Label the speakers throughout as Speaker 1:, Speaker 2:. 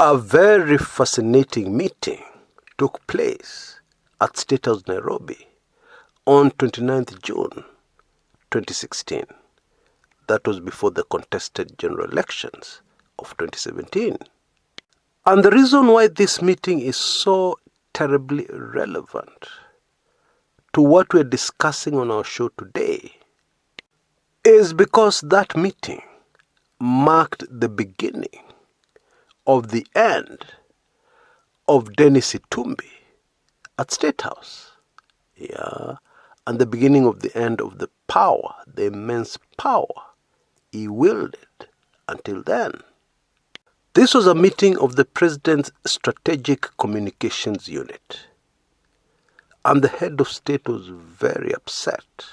Speaker 1: A very fascinating meeting took place at State House Nairobi on 29th June 2016. That was before the contested general elections of 2017. And the reason why this meeting is so terribly relevant to what we're discussing on our show today is because that meeting marked the beginning of the end of Dennis Itumbi at State House. And the beginning of the end of the power, the immense power he wielded until then. This was a meeting of the President's Strategic Communications Unit. And the head of state was very upset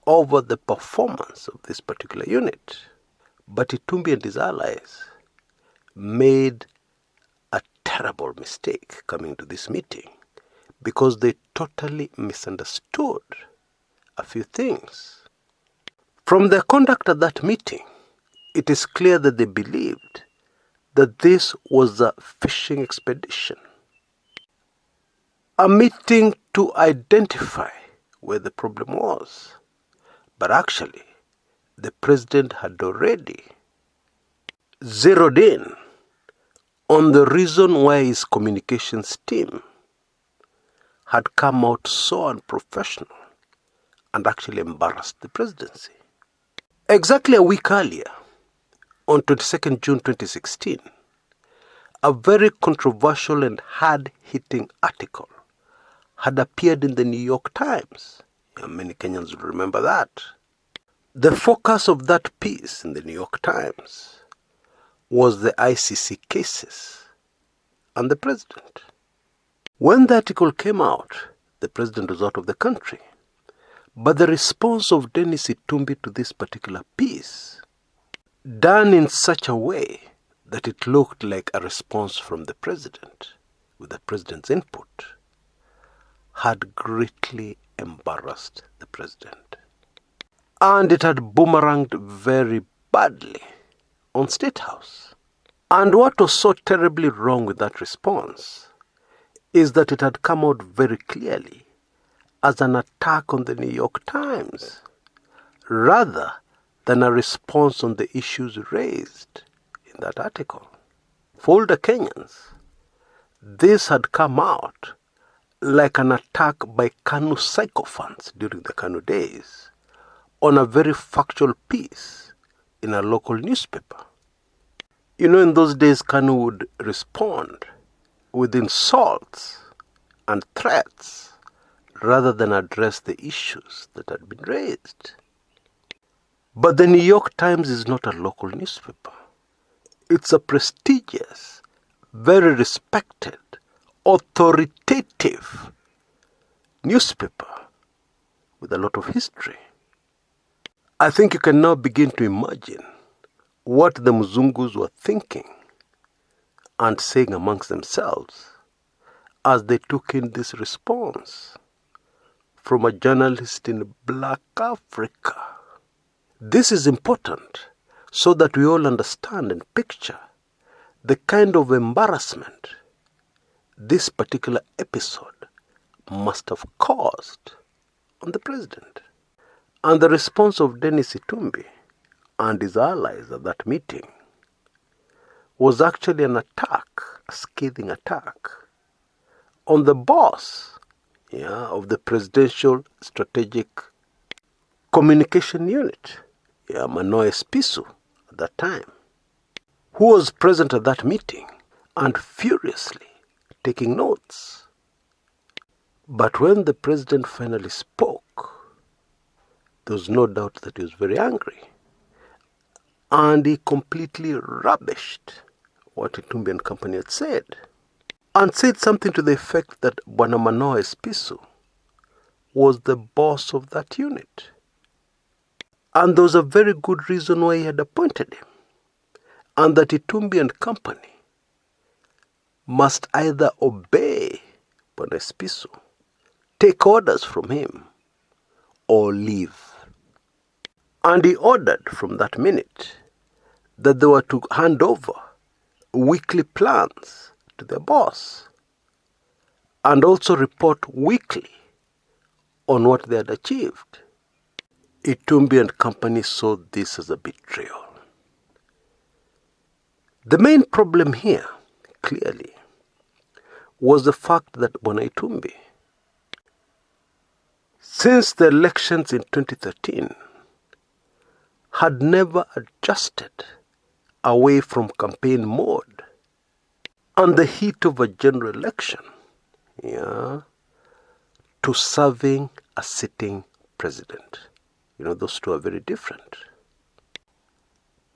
Speaker 1: over the performance of this particular unit. But Itumbi and his allies made a terrible mistake coming to this meeting because they totally misunderstood a few things. From their conduct at that meeting, it is clear that they believed that this was a fishing expedition. A meeting to identify where the problem was. But actually, the president had already zeroed in on the reason why his communications team had come out so unprofessional and actually embarrassed the presidency. Exactly a week earlier, on 22nd June 2016, a very controversial and hard-hitting article had appeared in the New York Times. Many Kenyans will remember that. The focus of that piece in the New York Times was the ICC cases and the president. When the article came out, the president was out of the country. But the response of Dennis Itumbi to this particular piece, done in such a way that it looked like a response from the president, with the president's input, had greatly embarrassed the president. And it had boomeranged very badly on State House. And what was so terribly wrong with that response is that it had come out very clearly as an attack on the New York Times, rather than a response on the issues raised in that article. For older Kenyans, this had come out like an attack by KANU sycophants during the KANU days on a very factual piece in a local newspaper. In those days, KANU would respond with insults and threats rather than address the issues that had been raised. But the New York Times is not a local newspaper. It's a prestigious, very respected, authoritative newspaper with a lot of history. I think you can now begin to imagine what the Mzungus were thinking and saying amongst themselves as they took in this response from a journalist in Black Africa. This is important so that we all understand and picture the kind of embarrassment this particular episode must have caused on the president. And the response of Dennis Itumbi and his allies at that meeting was actually an attack, a scathing attack, on the boss of the Presidential Strategic Communication Unit, Manoa Spisu at that time, who was present at that meeting and furiously taking notes. But when the president finally spoke, there was no doubt that he was very angry. And he completely rubbished what Itumbi and company had said. And said something to the effect that Bwana Manoa Spisu was the boss of that unit. And there was a very good reason why he had appointed him. And that Itumbi and company must either obey Bwana Spisu, take orders from him, or leave. And he ordered from that minute that they were to hand over weekly plans to their boss and also report weekly on what they had achieved. Itumbi and company saw this as a betrayal. The main problem here, clearly, was the fact that Bwana Itumbi, since the elections in 2013, had never adjusted away from campaign mode and the heat of a general election, to serving a sitting president. Those two are very different.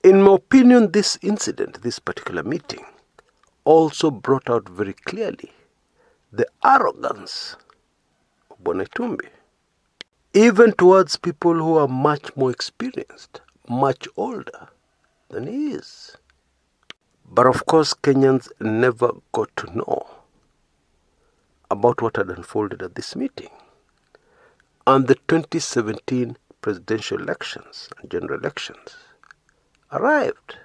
Speaker 1: In my opinion, this incident, this particular meeting, also brought out very clearly the arrogance of Bwana Itumbi, even towards people who are much more experienced, much older than he is. But of course, Kenyans never got to know about what had unfolded at this meeting. And the 2017 presidential elections and general elections arrived.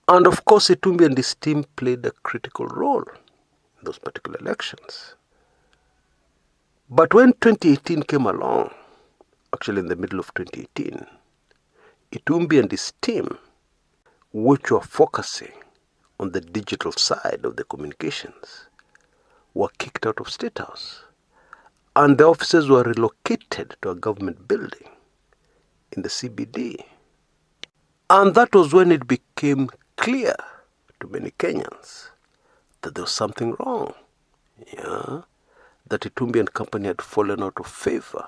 Speaker 1: And of course, Itumbi and his team played a critical role in those particular elections. But when 2018 came along, actually in the middle of 2018, Itumbi and his team, which were focusing on the digital side of the communications, were kicked out of State House. And the offices were relocated to a government building in the CBD. And that was when it became clear to many Kenyans that there was something wrong. That Itumbi and company had fallen out of favor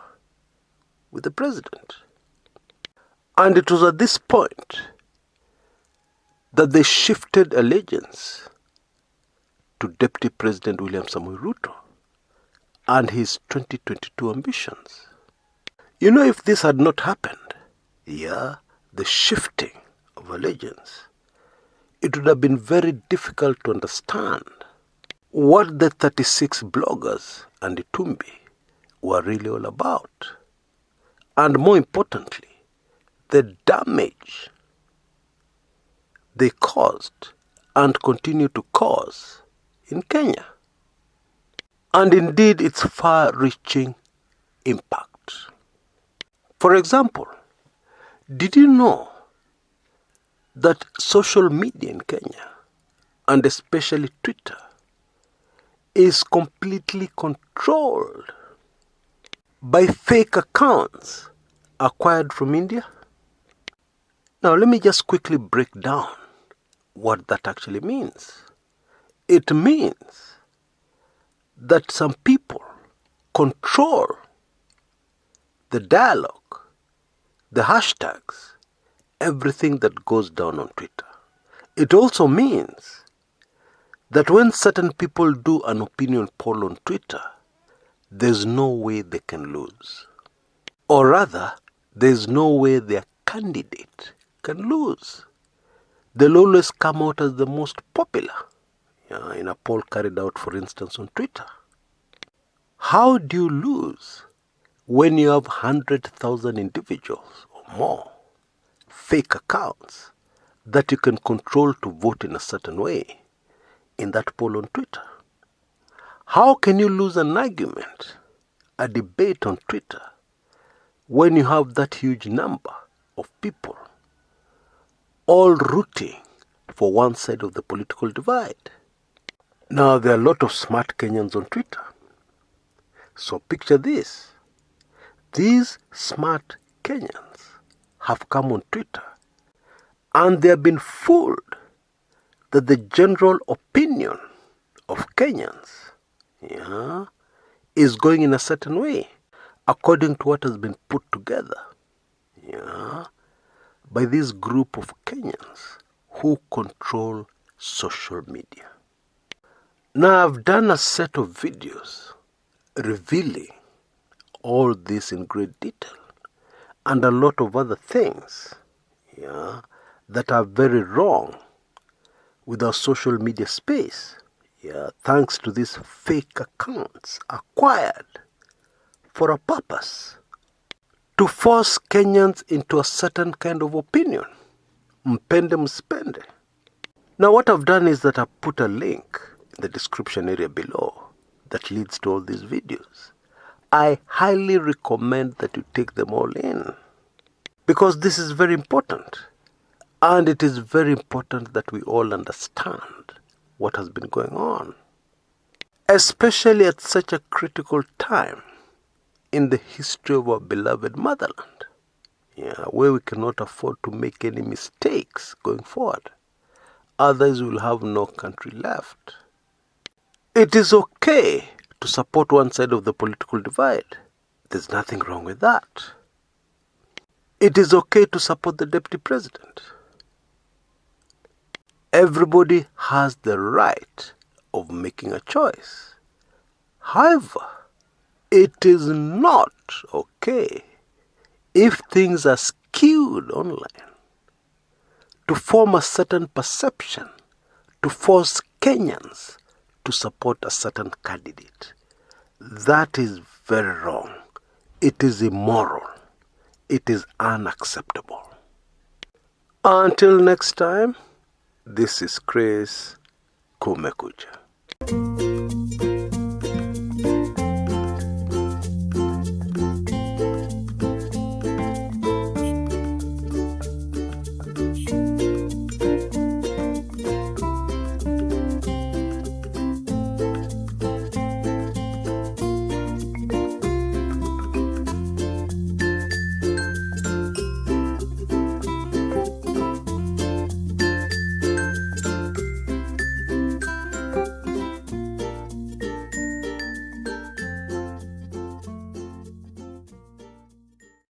Speaker 1: with the president. And it was at this point that they shifted allegiance to Deputy President William Samoei Ruto and his 2022 ambitions. If this had not happened, the shifting of allegiance, it would have been very difficult to understand what the 36 bloggers and Itumbi were really all about. And more importantly, the damage they caused and continue to cause in Kenya. And indeed, its far-reaching impact. For example, did you know that social media in Kenya, and especially Twitter, is completely controlled by fake accounts acquired from India? Now, let me just quickly break down what that actually means. It means that some people control the dialogue, the hashtags, everything that goes down on Twitter. It also means that when certain people do an opinion poll on Twitter, there's no way they can lose. Or rather, there's no way their candidate can lose. They'll always come out as the most popular in a poll carried out, for instance, on Twitter. How do you lose when you have 100,000 individuals or more fake accounts that you can control to vote in a certain way in that poll on Twitter? How can you lose an argument, a debate on Twitter, when you have that huge number of people all rooting for one side of the political divide? Now, there are a lot of smart Kenyans on Twitter. So picture this. These smart Kenyans have come on Twitter and they have been fooled that the general opinion of Kenyans is going in a certain way according to what has been put together by this group of Kenyans who control social media. Now, I've done a set of videos revealing all this in great detail and a lot of other things that are very wrong with our social media space, thanks to these fake accounts acquired for a purpose, to force Kenyans into a certain kind of opinion, mpende mspende. Now what I've done is that I've put a link in the description area below that leads to all these videos. I highly recommend that you take them all in, because this is very important, and it is very important that we all understand what has been going on, especially at such a critical time in the history of our beloved motherland, where we cannot afford to make any mistakes going forward. Others will have no country left. It is okay to support one side of the political divide. There's nothing wrong with that. It is okay to support the deputy president. Everybody has the right of making a choice. However, it is not okay if things are skewed online to form a certain perception, to force Kenyans to support a certain candidate. That is very wrong. It is immoral. It is unacceptable. Until next time, this is Chris Kumekucha.